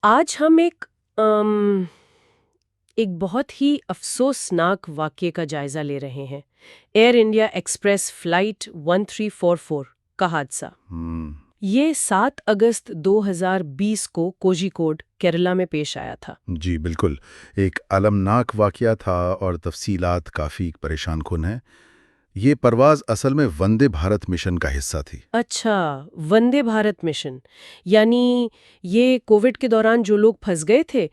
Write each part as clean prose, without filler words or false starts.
آج ہم ایک بہت ہی افسوسناک واقعے کا جائزہ لے رہے ہیں۔ ایئر انڈیا ایکسپریس فلائٹ 1344 کا حادثہ۔ ہم، یہ 7 اگست 2020 کو کوژیکوڈ، کیرلا میں پیش آیا تھا۔ جی بالکل، ایک المناک واقعہ تھا اور تفصیلات کافی پریشان کن ہیں۔ یہ پرواز اصل میں وندے بھارت مشن کا حصہ تھی۔ اچھا، وندے بھارت مشن، یعنی یہ کووڈ کے دوران جو لوگ پھنس گئے تھے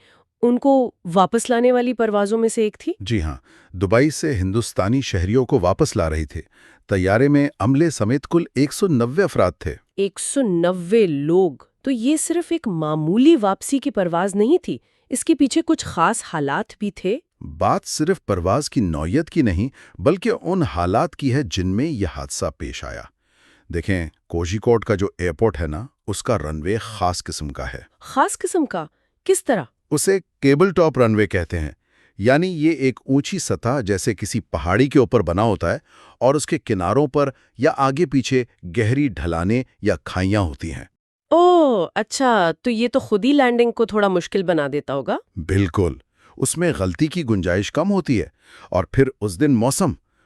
ان کو واپس لانے والی پروازوں میں سے ایک تھی؟ جی ہاں، دبئی سے ہندوستانی شہریوں کو واپس لا رہی تھے۔ طیارے میں عملے سمیت کل 190 افراد تھے۔ 190 لوگ! تو یہ صرف ایک معمولی واپسی کی پرواز نہیں تھی، اس کے پیچھے کچھ خاص حالات بھی تھے۔ بات صرف پرواز کی نوعیت کی نہیں بلکہ ان حالات کی ہے جن میں یہ حادثہ پیش آیا۔ دیکھیں، کوژیکوڈ کا جو ایئرپورٹ ہے نا، اس کا رن وے خاص قسم کا ہے۔ خاص قسم کا؟ کس طرح؟ اسے کیبل ٹاپ رن وے کہتے ہیں، یعنی یہ ایک اونچی سطح جیسے کسی پہاڑی کے اوپر بنا ہوتا ہے اور اس کے کناروں پر یا آگے پیچھے گہری ڈھلانیں یا کھائیاں ہوتی ہیں۔ اوہ اچھا، تو یہ تو خود ہی لینڈنگ کو تھوڑا مشکل بنا دیتا ہوگا۔ بالکل، اس میں غلطی کی گنجائش کم ہوتی ہے۔ اور پھر اس دن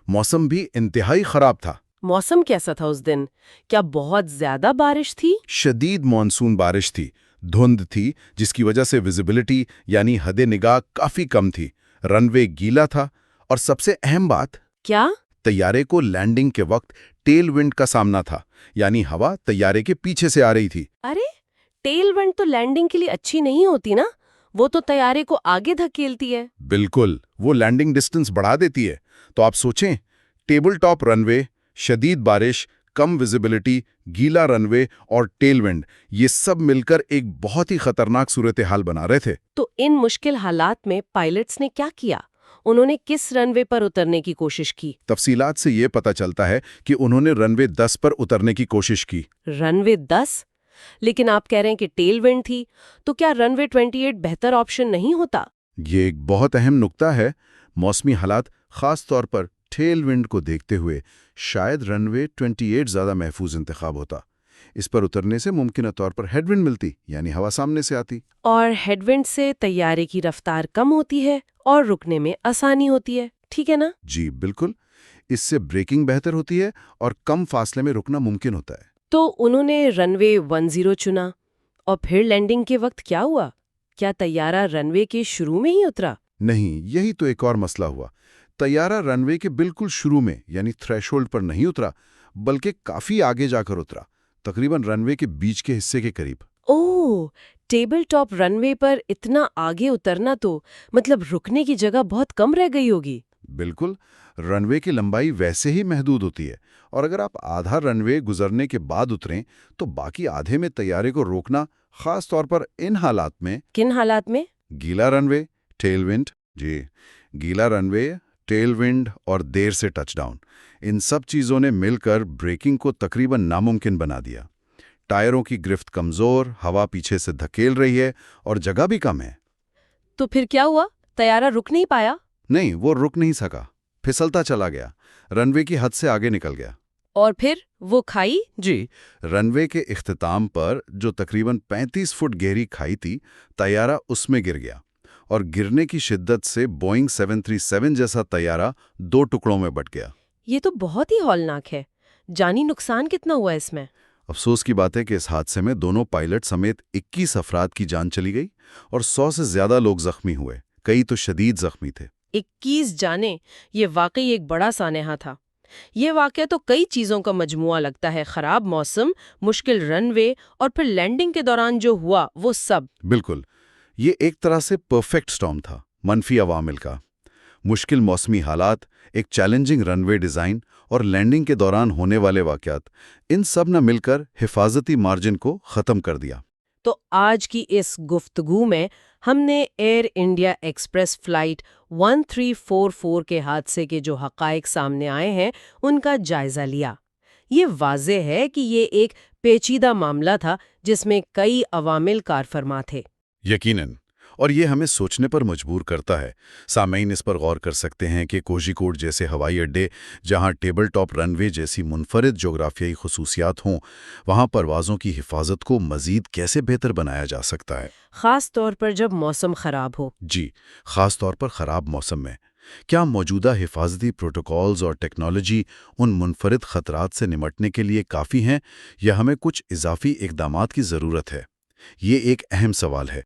موسم بھی انتہائی خراب تھا۔ موسم کیسا تھا اس دن؟ کیا بہت زیادہ بارش تھی؟ شدید مانسون بارش تھی، دھند تھی جس کی وجہ سے ویزیبلٹی یعنی حد نگاہ کافی کم تھی، رن وے گیلا تھا، اور سب سے اہم بات، کیا؟ طیارے کو لینڈنگ کے وقت ٹیل ونڈ کا سامنا تھا، یعنی ہوا طیارے کے پیچھے سے آ رہی تھی۔ ارے، ٹیل ونڈ تو لینڈنگ کے لیے اچھی نہیں ہوتی نا، وہ تو طیارے کو آگے دھکیلتی ہے۔ بالکل، وہ لینڈنگ ڈسٹنس بڑھا دیتی ہے۔ تو آپ سوچیں، ٹیبل ٹاپ رن وے، شدید بارش، کم ویزیبلٹی، گیلا رن وے اور ٹیل ونڈ، یہ سب مل کر ایک بہت ہی خطرناک صورتحال بنا رہے تھے۔ تو ان مشکل حالات میں پائلٹس نے کیا کیا؟ انہوں نے کس رن وے پر اترنے کی کوشش کی؟ تفصیلات سے یہ پتہ چلتا ہے کہ انہوں نے رن وے 10 پر اترنے کی کوشش کی۔ رن وے 10؟ لیکن آپ کہہ رہے ہیں کہ ٹیل ونڈ تھی، تو کیا رن وے 28 بہتر آپشن نہیں ہوتا؟ یہ ایک بہت اہم نکتہ ہے۔ موسمی حالات، خاص طور پر ٹیل ونڈ کو دیکھتے ہوئے شاید رن وے 28 زیادہ محفوظ انتخاب ہوتا۔ اس پر اترنے سے ممکنہ طور پر ہیڈ ونڈ ملتی، یعنی ہوا سامنے سے آتی۔ اور ہیڈ ونڈ سے طیارے کی رفتار کم ہوتی ہے اور رکنے میں آسانی ہوتی ہے، ٹھیک ہے نا؟ جی بالکل، اس سے بریکنگ بہتر ہوتی ہے اور کم فاصلے میں رکنا ممکن ہوتا ہے۔ تو انہوں نے رن وے 10 چنا، اور پھر لینڈنگ کے وقت کیا ہوا؟ کیا طیارہ رن وے کے شروع میں ہی اترا؟ نہیں، یہی تو ایک اور مسئلہ ہوا۔ طیارہ رن وے کے بالکل شروع میں یعنی تھریش ہولڈ پر نہیں اترا، بلکہ کافی آگے جا کر اترا، تقریباً رن وے کے بیچ کے حصے کے قریب۔ اوہ، ٹیبل ٹاپ رن وے پر اتنا آگے اترنا تو مطلب رکنے کی جگہ بہت کم رہ گئی ہوگی۔ بالکل، رن وے کی لمبائی ویسے ہی محدود ہوتی ہے، اور اگر آپ آدھا رن وے گزرنے کے بعد اتریں تو باقی آدھے میں طیارے کو روکنا، خاص طور پر ان حالات میں۔ کن حالات میں؟ گیلا رن وے، ٹیل ونڈ، جی گیلا رن وے، ٹیل ونڈ اور دیر سے ٹچ ڈاؤن، ان سب چیزوں نے مل کر بریکنگ کو تقریباً ناممکن بنا دیا۔ ٹائروں کی گرفت کمزور، ہوا پیچھے سے دھکیل رہی ہے اور جگہ بھی کم ہے۔ تو پھر کیا ہوا؟ طیارہ رک نہیں پایا؟ نہیں، وہ رک نہیں سکا، پھسلتا چلا گیا، رن وے کی حد سے آگے نکل گیا۔ اور پھر وہ کھائی؟ جی، رن وے کے اختتام پر جو تقریباً 35 فٹ گہری کھائی تھی، طیارہ اس میں گر گیا، اور گرنے کی شدت سے بوئنگ 737 جیسا طیارہ 2 ٹکڑوں میں بٹ گیا۔ یہ تو بہت ہی ہولناک ہے۔ جانی نقصان کتنا ہوا اس میں؟ افسوس کی بات ہے کہ اس حادثے میں دونوں پائلٹ سمیت 21 افراد کی جان چلی گئی اور 100 سے زیادہ لوگ زخمی ہوئے، کئی تو شدید زخمی تھے۔ 21 جانیں! یہ واقعی ایک بڑا سانحہ تھا۔ یہ واقعہ تو کئی چیزوں کا مجموعہ لگتا ہے، خراب موسم، مشکل رن وے، اور پھر لینڈنگ کے دوران جو ہوا وہ سب۔ بالکل، یہ ایک طرح سے پرفیکٹ سٹارم تھا، منفی عوامل کا۔ مشکل موسمی حالات، ایک چیلنجنگ رن وے ڈیزائن اور لینڈنگ کے دوران ہونے والے واقعات، ان سب نے مل کر حفاظتی مارجن کو ختم کر دیا۔ تو آج کی اس گفتگو میں ہم نے ایئر انڈیا ایکسپریس فلائٹ 1344 کے حادثے کے جو حقائق سامنے آئے ہیں ان کا جائزہ لیا۔ یہ واضح ہے کہ یہ ایک پیچیدہ معاملہ تھا جس میں کئی عوامل کار فرما تھے۔ یقیناً، اور یہ ہمیں سوچنے پر مجبور کرتا ہے۔ سامعین اس پر غور کر سکتے ہیں کہ کوژیکوڈ جیسے ہوائی اڈے، جہاں ٹیبل ٹاپ رن وے جیسی منفرد جغرافیائی خصوصیات ہوں، وہاں پروازوں کی حفاظت کو مزید کیسے بہتر بنایا جا سکتا ہے؟ خاص طور پر جب موسم خراب ہو۔ جی، خاص طور پر خراب موسم میں کیا موجودہ حفاظتی پروٹوکولز اور ٹیکنالوجی ان منفرد خطرات سے نمٹنے کے لیے کافی ہیں یا ہمیں کچھ اضافی اقدامات کی ضرورت ہے؟ یہ ایک اہم سوال ہے۔